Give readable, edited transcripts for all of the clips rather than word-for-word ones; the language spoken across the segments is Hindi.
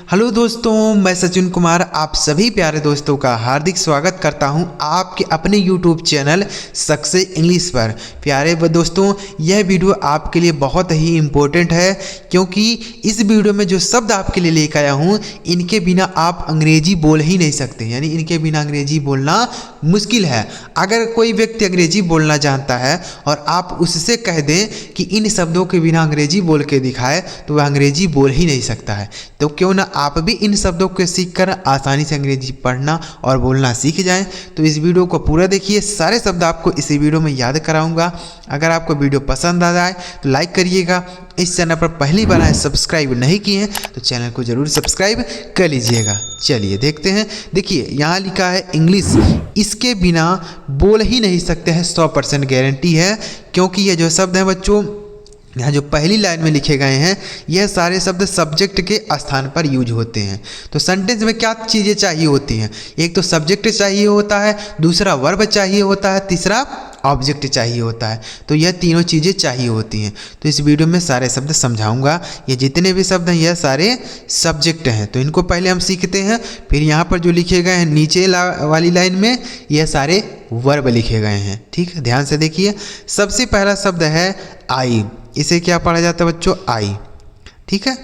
हेलो दोस्तों, मैं सचिन कुमार आप सभी प्यारे दोस्तों का हार्दिक स्वागत करता हूं आपके अपने YouTube चैनल सक्सेस इंग्लिश पर। प्यारे दोस्तों, यह वीडियो आपके लिए बहुत ही इम्पोर्टेंट है क्योंकि इस वीडियो में जो शब्द आपके लिए लेकर आया हूं इनके बिना आप अंग्रेजी बोल ही नहीं सकते, यानी इनके बिना अंग्रेजी बोलना मुश्किल है। अगर कोई व्यक्ति अंग्रेजी बोलना जानता है और आप उससे कह दें कि इन शब्दों के बिना अंग्रेजी बोल के दिखाए तो वह अंग्रेजी बोल ही नहीं सकता है। तो क्यों ना आप भी इन शब्दों को सीखकर आसानी से अंग्रेजी पढ़ना और बोलना सीख जाएं। तो इस वीडियो को पूरा देखिए, सारे शब्द आपको इसी वीडियो में याद कराऊंगा। अगर आपको वीडियो पसंद आ जाए तो लाइक करिएगा। इस चैनल पर पहली बार आए सब्सक्राइब नहीं किए हैं तो चैनल को जरूर सब्सक्राइब कर लीजिएगा। चलिए देखते हैं। देखिए यहाँ लिखा है इंग्लिश, इसके बिना बोल ही नहीं सकते हैं, 100% गारंटी है। क्योंकि ये जो शब्द हैं बच्चों, यहाँ जो पहली लाइन में लिखे गए हैं यह सारे शब्द सब्जेक्ट के स्थान पर यूज होते हैं। तो सेंटेंस में क्या चीज़ें चाहिए होती हैं? एक तो सब्जेक्ट चाहिए होता है, दूसरा वर्ब चाहिए होता है, तीसरा ऑब्जेक्ट चाहिए होता है। तो यह तीनों चीज़ें चाहिए होती हैं। तो इस वीडियो में सारे शब्द समझाऊंगा। ये जितने भी शब्द हैं यह सारे सब्जेक्ट हैं, तो इनको पहले हम सीखते हैं। फिर यहाँ पर जो लिखे गए हैं नीचे वाली लाइन में यह सारे वर्ब लिखे गए हैं। ठीक है, ध्यान से देखिए। सबसे पहला शब्द है आई। इसे क्या पढ़ा जाता है बच्चों? आई। ठीक है,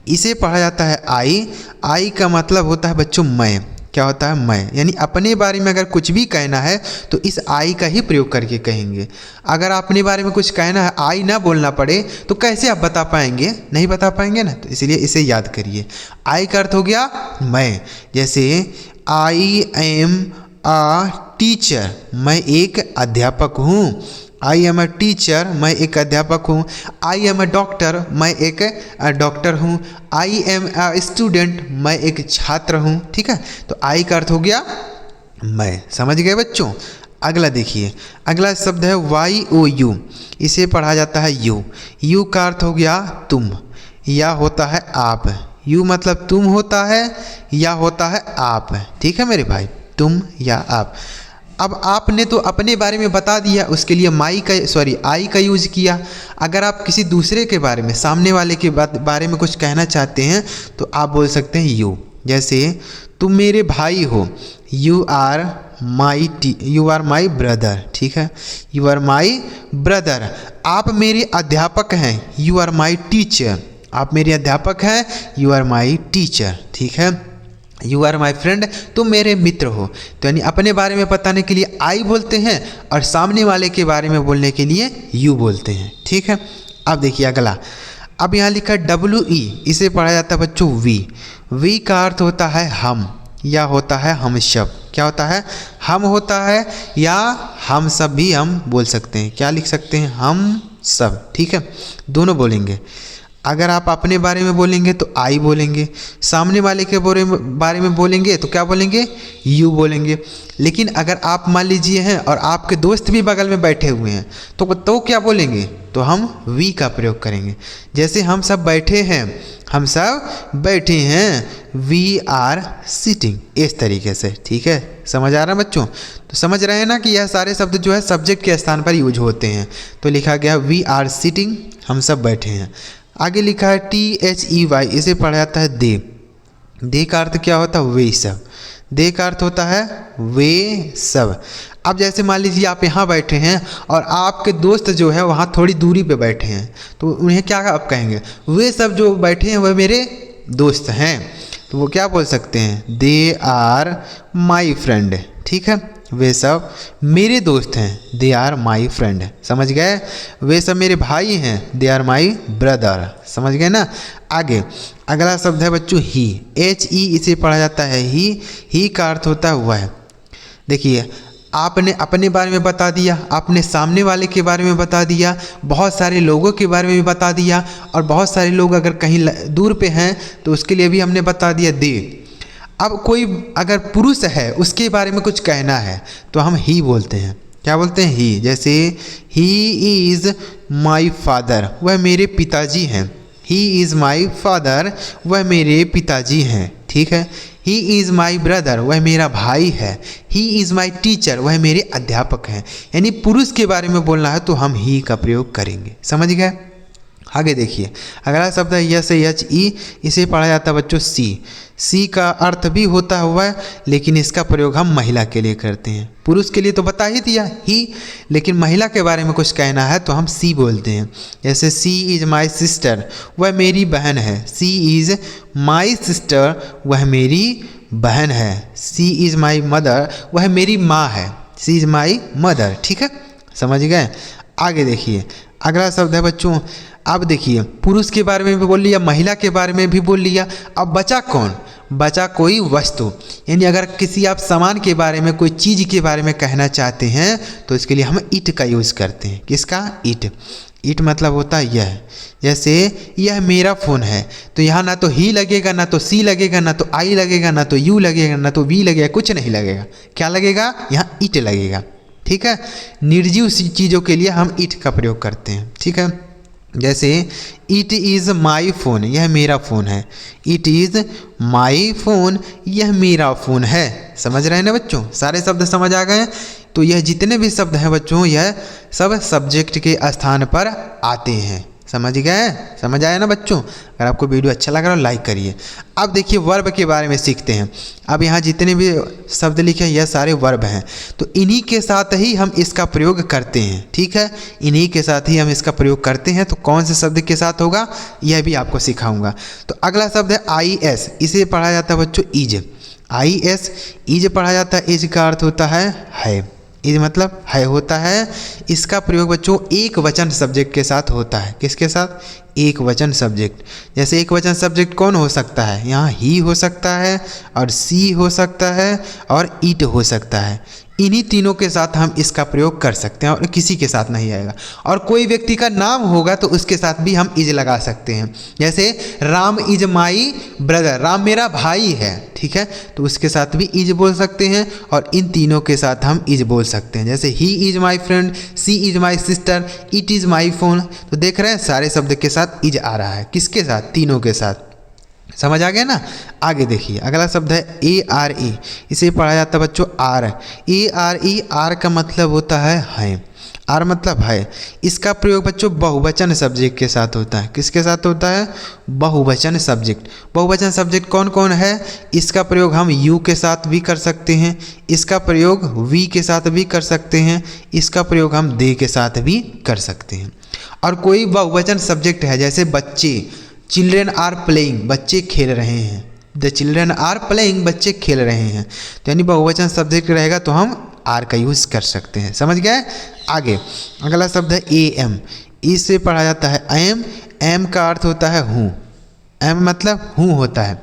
इसे पढ़ा जाता है आई। आई का मतलब होता है बच्चों मैं। क्या होता है? मैं। यानी अपने बारे में अगर कुछ भी कहना है तो इस आई का ही प्रयोग करके कहेंगे। अगर अपने बारे में कुछ कहना है, आई ना बोलना पड़े तो कैसे आप बता पाएंगे? नहीं बता पाएंगे ना। तो इसलिए इसे याद करिए। आई का अर्थ हो गया मैं। जैसे आई एम अ टीचर, मैं एक अध्यापक हूँ। आई एम अ टीचर, मैं एक अध्यापक हूँ। आई एम अ डॉक्टर, मैं एक डॉक्टर हूँ। आई एम अ स्टूडेंट, मैं एक छात्र हूँ। ठीक है, तो आई का अर्थ हो गया मैं। समझ गए बच्चों? अगला देखिए, अगला शब्द है वाई ओ यू। इसे पढ़ा जाता है यू। यू का अर्थ हो गया तुम, या होता है आप। यू मतलब तुम होता है या होता है आप। ठीक है मेरे भाई, तुम या आप। अब आपने तो अपने बारे में बता दिया, उसके लिए आई का यूज़ किया। अगर आप किसी दूसरे के बारे में, सामने वाले के बारे में कुछ कहना चाहते हैं तो आप बोल सकते हैं यू। जैसे तुम मेरे भाई हो, यू आर माई ब्रदर। ठीक है, यू आर माई ब्रदर। आप मेरे अध्यापक हैं, यू आर माई टीचर। आप मेरे अध्यापक हैं, यू आर माई टीचर। ठीक है, यू आर माई फ्रेंड, तुम मेरे मित्र हो। तो यानी अपने बारे में बताने के लिए आई बोलते हैं और सामने वाले के बारे में बोलने के लिए यू बोलते हैं। ठीक है, अब देखिए अगला। अब यहाँ लिखा है डब्ल्यू ई। इसे पढ़ा जाता है बच्चों वी। वी का अर्थ होता है हम, या होता है हम सब। क्या होता है? हम होता है, या हम सब भी हम बोल सकते हैं। क्या लिख सकते हैं? हम सब। ठीक है, दोनों बोलेंगे। अगर आप अपने बारे में बोलेंगे तो आई बोलेंगे, सामने वाले के बारे में बोलेंगे तो क्या बोलेंगे? यू बोलेंगे। लेकिन अगर आप मान लीजिए हैं और आपके दोस्त भी बगल में बैठे हुए हैं तो क्या बोलेंगे? तो हम वी का प्रयोग करेंगे। जैसे हम सब बैठे हैं, हम सब बैठे हैं, वी आर सिटिंग, इस तरीके से। ठीक है, समझ आ रहा है बच्चों? तो समझ रहे हैं ना कि यह सारे शब्द जो है सब्जेक्ट के स्थान पर यूज होते हैं। तो लिखा गया वी आर सिटिंग, हम सब बैठे हैं। आगे लिखा है THEY। इसे पढ़ा जाता है दे। दे का अर्थ क्या होता है? वे सब। दे का अर्थ होता है वे सब। अब जैसे मान लीजिए आप यहाँ बैठे हैं और आपके दोस्त जो है वहाँ थोड़ी दूरी पे बैठे हैं, तो उन्हें क्या आप कहेंगे? वे सब जो बैठे हैं वह मेरे दोस्त हैं। तो वो क्या बोल सकते हैं? They are my friend. ठीक है, वे सब मेरे दोस्त हैं, दे आर माई फ्रेंड। समझ गए? वे सब मेरे भाई हैं, दे आर माई ब्रदर। समझ गए ना? आगे अगला शब्द है बच्चों ही। HE। इसे पढ़ा जाता है ही का अर्थ होता है वह। देखिए, आपने अपने बारे में बता दिया, आपने सामने वाले के बारे में बता दिया, बहुत सारे लोगों के बारे में भी बता दिया, और बहुत सारे लोग अगर कहीं दूर पे हैं तो उसके लिए भी हमने बता दिया दे। अब कोई अगर पुरुष है उसके बारे में कुछ कहना है तो हम ही बोलते हैं। क्या बोलते हैं? ही। जैसे ही इज़ माई फादर, वह मेरे पिताजी हैं। ही इज़ माई फादर, वह मेरे पिताजी हैं। ठीक है, ही इज़ माई ब्रदर, वह मेरा भाई है। ही इज़ माई टीचर, वह मेरे अध्यापक हैं। यानी पुरुष के बारे में बोलना है तो हम ही का प्रयोग करेंगे। समझ गए? आगे देखिए, अगला शब्द है यस एच ई, इसे पढ़ा जाता है बच्चों सी। सी का अर्थ भी होता हुआ है, लेकिन इसका प्रयोग हम महिला के लिए करते हैं। पुरुष के लिए तो बता ही दिया ही, लेकिन महिला के बारे में कुछ कहना है तो हम सी बोलते हैं। जैसे सी इज़ माई सिस्टर, वह मेरी बहन है। सी इज़ माई सिस्टर, वह मेरी बहन है। सी इज़ माई मदर, वह मेरी माँ है। सी इज़ माई मदर, ठीक है, समझ गए। आगे देखिए, अगला शब्द है बच्चों, अब देखिए पुरुष के बारे में भी बोल लिया, महिला के बारे में भी बोल लिया। अब बचा कौन? बचा कोई वस्तु, यानी अगर किसी आप सामान के बारे में, कोई चीज़ के बारे में कहना चाहते हैं तो इसके लिए हम इट का यूज़ करते हैं। किसका? इट। इट मतलब होता है यह। जैसे यह मेरा फ़ोन है, तो यहाँ ना तो ही लगेगा, ना तो सी लगेगा, ना तो आई लगेगा, ना तो यू लगेगा, ना तो वी लगेगा, कुछ नहीं लगेगा। क्या लगेगा? यहाँ इट लगेगा, ठीक है। निर्जीव चीज़ों के लिए हम इट का प्रयोग करते हैं, ठीक है। जैसे इट इज़ माई फ़ोन, यह मेरा फ़ोन है। इट इज़ माई फ़ोन, यह मेरा फ़ोन है। समझ रहे हैं ना बच्चों? सारे शब्द समझ आ गए। तो यह जितने भी शब्द हैं बच्चों, यह सब सब्जेक्ट के स्थान पर आते हैं। समझ गए? समझ आया ना बच्चों? अगर आपको वीडियो अच्छा लग रहा हो लाइक करिए। अब देखिए वर्ब के बारे में सीखते हैं। अब यहाँ जितने भी शब्द लिखे हैं यह सारे वर्ब हैं, तो इन्हीं के साथ ही हम इसका प्रयोग करते हैं, ठीक है। इन्हीं के साथ ही हम इसका प्रयोग करते हैं। तो कौन से शब्द के साथ होगा यह भी आपको सिखाऊंगा। तो अगला शब्द है आई एस, इसे पढ़ा जाता है बच्चों इज। आई एस, इज पढ़ा जाता है। इज का अर्थ होता है। इज मतलब है होता है। इसका प्रयोग बच्चों एक वचन सब्जेक्ट के साथ होता है। किसके साथ? एक वचन सब्जेक्ट। जैसे एक वचन सब्जेक्ट कौन हो सकता है? यहाँ ही हो सकता है, और सी हो सकता है, और इट हो सकता है। इन्हीं तीनों के साथ हम इसका प्रयोग कर सकते हैं, और किसी के साथ नहीं आएगा। और कोई व्यक्ति का नाम होगा तो उसके साथ भी हम इज लगा सकते हैं। जैसे Ram is my brother, Ram मेरा भाई है, ठीक है, तो उसके साथ भी इज बोल सकते हैं। और इन तीनों के साथ हम इज बोल सकते हैं। जैसे ही is my friend, she is my sister, it is my phone. तो देख रहे हैं सारे शब्द के साथ इज आ रहा है। किसके साथ? तीनों के साथ। समझ आ गया ना? आगे देखिए, अगला शब्द है ए आर ई, इसे पढ़ा जाता है बच्चों R. A R E, R का मतलब होता है। आर मतलब है। इसका प्रयोग बच्चों बहुवचन सब्जेक्ट के साथ होता है। किसके साथ होता है? बहुवचन सब्जेक्ट। बहुवचन सब्जेक्ट कौन कौन है? इसका प्रयोग हम यू के साथ भी कर सकते हैं, इसका प्रयोग वी के साथ भी कर सकते हैं, इसका प्रयोग हम दे के साथ भी कर सकते हैं। और कोई बहुवचन सब्जेक्ट है, जैसे बच्चे, चिल्ड्रेन आर प्लेइंग, बच्चे खेल रहे हैं। द चिल्ड्रेन आर प्लेइंग, बच्चे खेल रहे हैं। तो यानी बहुवचन सब्जेक्ट रहेगा तो हम आर का यूज़ कर सकते हैं। समझ गए? आगे अगला शब्द है ए एम, इससे पढ़ा जाता है एम। एम का अर्थ होता है हूँ। एम मतलब हूँ होता है।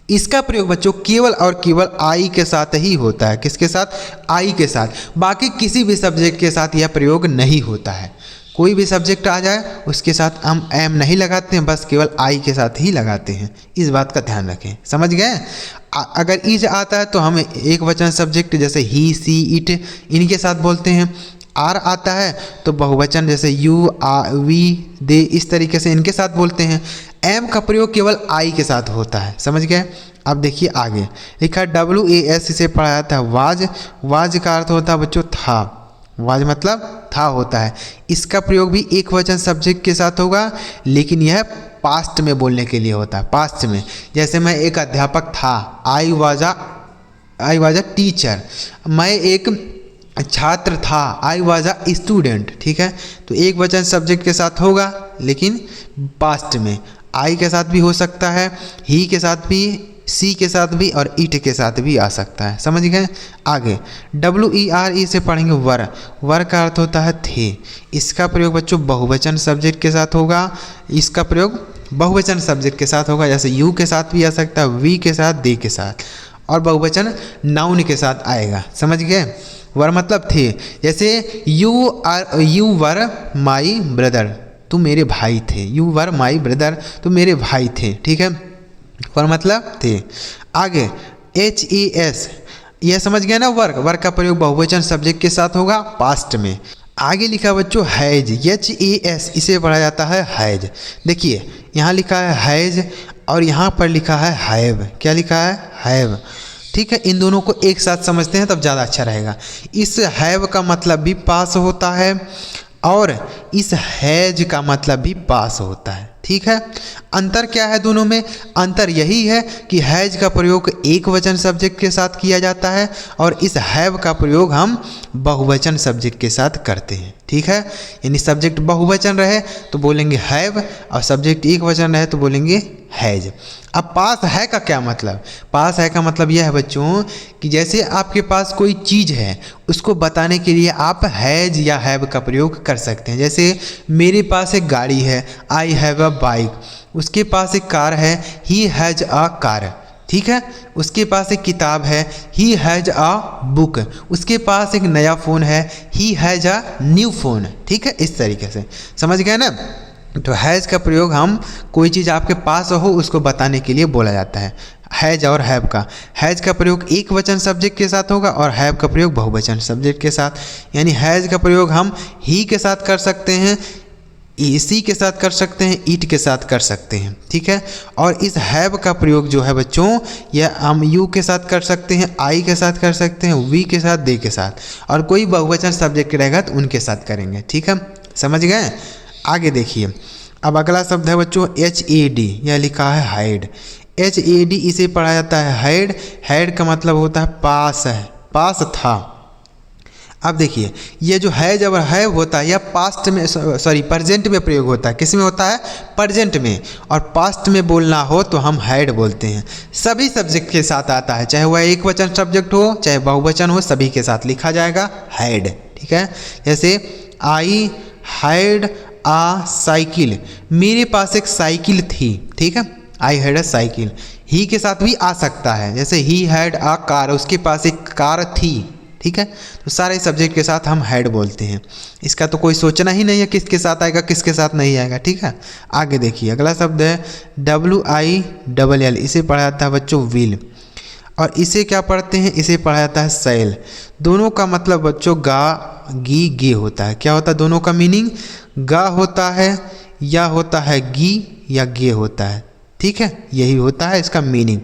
इसका प्रयोग बच्चों केवल और केवल आई के साथ ही होता है। किसके साथ? आई के साथ। बाकी किसी भी सब्जेक्ट के साथ यह प्रयोग नहीं होता है। कोई भी सब्जेक्ट आ जाए उसके साथ हम एम नहीं लगाते हैं, बस केवल आई के साथ ही लगाते हैं। इस बात का ध्यान रखें। समझ गए? अगर इज आता है तो हम एक वचन सब्जेक्ट जैसे ही, सी, इट इनके साथ बोलते हैं। आर आता है तो बहुवचन जैसे यू, वी, दे, इस तरीके से इनके साथ बोलते हैं। एम का प्रयोग केवल आई के साथ होता है। समझ गए? अब देखिए आगे लिखा WAS, इसे पढ़ा जाता है वाज। वाज का अर्थ होता है बच्चों था। वाज मतलब था होता है। इसका प्रयोग भी एक वचन सब्जेक्ट के साथ होगा, लेकिन यह पास्ट में बोलने के लिए होता है। पास्ट में, जैसे मैं एक अध्यापक था, आई वाज अ टीचर। मैं एक छात्र था, आई वाज अ स्टूडेंट। ठीक है, तो एक वचन सब्जेक्ट के साथ होगा, लेकिन पास्ट में। आई के साथ भी हो सकता है, ही के साथ भी, सी के साथ भी, और इट के साथ भी आ सकता है। समझ गए? आगे WERE से पढ़ेंगे वर। वर का अर्थ होता है थे। इसका प्रयोग बच्चों बहुवचन सब्जेक्ट के साथ होगा। इसका प्रयोग बहुवचन सब्जेक्ट के साथ होगा, जैसे यू के साथ भी आ सकता है, वी के साथ, दे के साथ, और बहुवचन नाउन के साथ आएगा। समझ गए? वर मतलब थे। जैसे यू वर माई ब्रदर, तुम मेरे भाई थे। यू वर माई ब्रदर, तुम मेरे भाई थे। ठीक है, वर मतलब थे। आगे HES, यह समझ गया ना? वर्क। वर्क का प्रयोग बहुवचन सब्जेक्ट के साथ होगा, पास्ट में। आगे लिखा बच्चों हैज, HES, इसे पढ़ा जाता है हैज। देखिए यहाँ लिखा है हैज और यहाँ पर लिखा है हैव। क्या लिखा है? हैव। ठीक है, इन दोनों को एक साथ समझते हैं तब ज़्यादा अच्छा रहेगा। इस हैव का मतलब भी पास होता है, और इस हैज का मतलब भी पास होता है। ठीक है, अंतर क्या है दोनों में? अंतर यही है कि हैज का प्रयोग एक वचन सब्जेक्ट के साथ किया जाता है और इस हैव का प्रयोग हम बहुवचन सब्जेक्ट के साथ करते हैं। ठीक है, यानी सब्जेक्ट बहुवचन रहे तो बोलेंगे हैव और सब्जेक्ट एक वचन रहे तो बोलेंगे हैज। अब पास है का क्या मतलब? पास है का मतलब यह है बच्चों कि जैसे आपके पास कोई चीज़ है उसको बताने के लिए आप हैज या हैव का प्रयोग कर सकते हैं। जैसे मेरे पास एक गाड़ी है, आई हैव अ बाइक। उसके पास एक कार है, ही हैज अ कार। ठीक है, उसके पास एक किताब है, ही हैज अ बुक। उसके पास एक नया फ़ोन है, he has a new phone. ठीक है, इस तरीके से समझ गए ना। तो हैज का प्रयोग हम कोई चीज़ आपके पास हो उसको बताने के लिए बोला जाता है। हैज और हैव का, हैज का प्रयोग एक वचन सब्जेक्ट के साथ होगा और हैव का प्रयोग बहुवचन सब्जेक्ट के साथ। यानी हैज का प्रयोग हम ही के साथ कर सकते हैं, इसी के साथ कर सकते हैं, ईट के साथ कर सकते हैं। ठीक है, और इस हैव का प्रयोग जो है बच्चों यह हम यू के साथ कर सकते हैं, आई के साथ कर सकते हैं, वी के साथ, दे के साथ, और कोई बहुवचन सब्जेक्ट रहेगा तो उनके साथ करेंगे। ठीक है, समझ गए। आगे देखिए, अब अगला शब्द है बच्चों HAD, यह लिखा है हाइड। HAD इसे पढ़ा जाता है हाइड। हाइड का मतलब होता है पास है, पास था। अब देखिए, ये जो हैज और हैव होता है यह पास्ट में प्रेजेंट में प्रयोग होता है। किस में होता है? प्रेजेंट में। और पास्ट में बोलना हो तो हम हैड बोलते हैं। सभी सब्जेक्ट के साथ आता है, चाहे वह एक वचन सब्जेक्ट हो चाहे बहुवचन हो, सभी के साथ लिखा जाएगा हैड। ठीक है, जैसे आई हैड आ साइकिल, मेरे पास एक साइकिल थी। ठीक है, आई हैड अ साइकिल। ही के साथ भी आ सकता है, जैसे ही हैड आ कार, उसके पास एक कार थी। ठीक है, तो सारे सब्जेक्ट के साथ हम हैड बोलते हैं। इसका तो कोई सोचना ही नहीं है किसके साथ आएगा किसके साथ नहीं आएगा। ठीक है, आगे देखिए, अगला शब्द है WILL, इसे पढ़ा जाता है बच्चों विल। और इसे क्या पढ़ते हैं? इसे पढ़ा जाता है सेल। दोनों का मतलब बच्चों गा गी गे होता है। क्या होता है दोनों का मीनिंग? गा होता है या होता है गी या गे होता है। ठीक है, यही होता है इसका मीनिंग।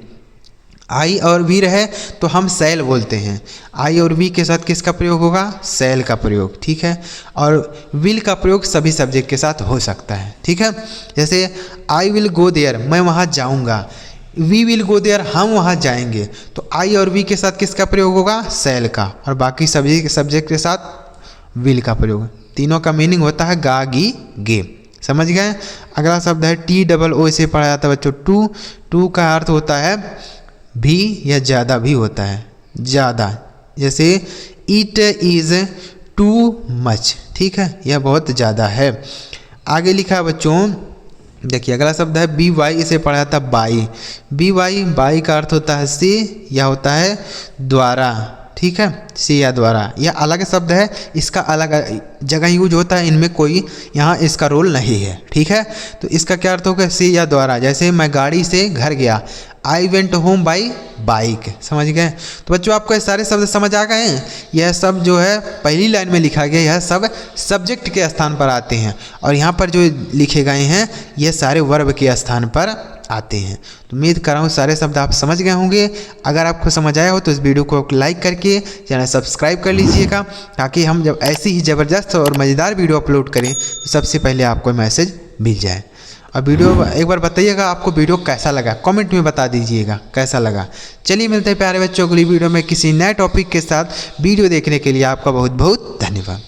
आई और वी रहे तो हम सेल बोलते हैं। आई और वी के साथ किसका प्रयोग होगा? सेल का प्रयोग। ठीक है, और विल का प्रयोग सभी सब्जेक्ट के साथ हो सकता है। ठीक है, जैसे आई विल गो देयर, मैं वहाँ जाऊँगा। वी विल गो देयर, हम वहाँ जाएंगे। तो आई और वी के साथ किसका प्रयोग होगा? सेल का। और बाकी सभी सब्जेक्ट के साथ विल का प्रयोग। तीनों का मीनिंग होता है गा गी गे। समझ गए। अगला शब्द है TOO, इसे पढ़ा जाता है बच्चों टू। टू का अर्थ होता है भी या ज़्यादा भी होता है, ज़्यादा। जैसे इट इज़ टू मच। ठीक है, यह बहुत ज़्यादा है। आगे लिखा है बच्चों, देखिए अगला शब्द है BY, इसे पढ़ा जाता है बाई। बाई का अर्थ होता है से या होता है द्वारा। ठीक है, से या द्वारा, यह अलग शब्द है, इसका अलग जगह यूज होता है, इनमें कोई यहाँ इसका रोल नहीं है। ठीक है, तो इसका क्या अर्थ होगा? से या द्वारा। जैसे मैं गाड़ी से घर गया, I went home by bike. समझ गए। तो बच्चों आपको ये सारे शब्द समझ आ गए हैं। यह सब जो है पहली लाइन में लिखा गया, यह सब सब्जेक्ट के स्थान पर आते हैं, और यहाँ पर जो लिखे गए हैं यह सारे वर्ब के स्थान पर आते हैं। तो उम्मीद कर रहा हूँ सारे शब्द आप समझ गए होंगे। अगर आपको समझ आया हो तो इस वीडियो को लाइक करके चैनल सब्सक्राइब कर लीजिएगा, ताकि हम जब ऐसी ही ज़बरदस्त और मज़ेदार वीडियो अपलोड करें तो सबसे पहले आपको मैसेज मिल जाए। और वीडियो एक बार बताइएगा आपको वीडियो कैसा लगा, कमेंट में बता दीजिएगा कैसा लगा। चलिए मिलते हैं प्यारे बच्चों अगली वीडियो में किसी नए टॉपिक के साथ। वीडियो देखने के लिए आपका बहुत बहुत धन्यवाद।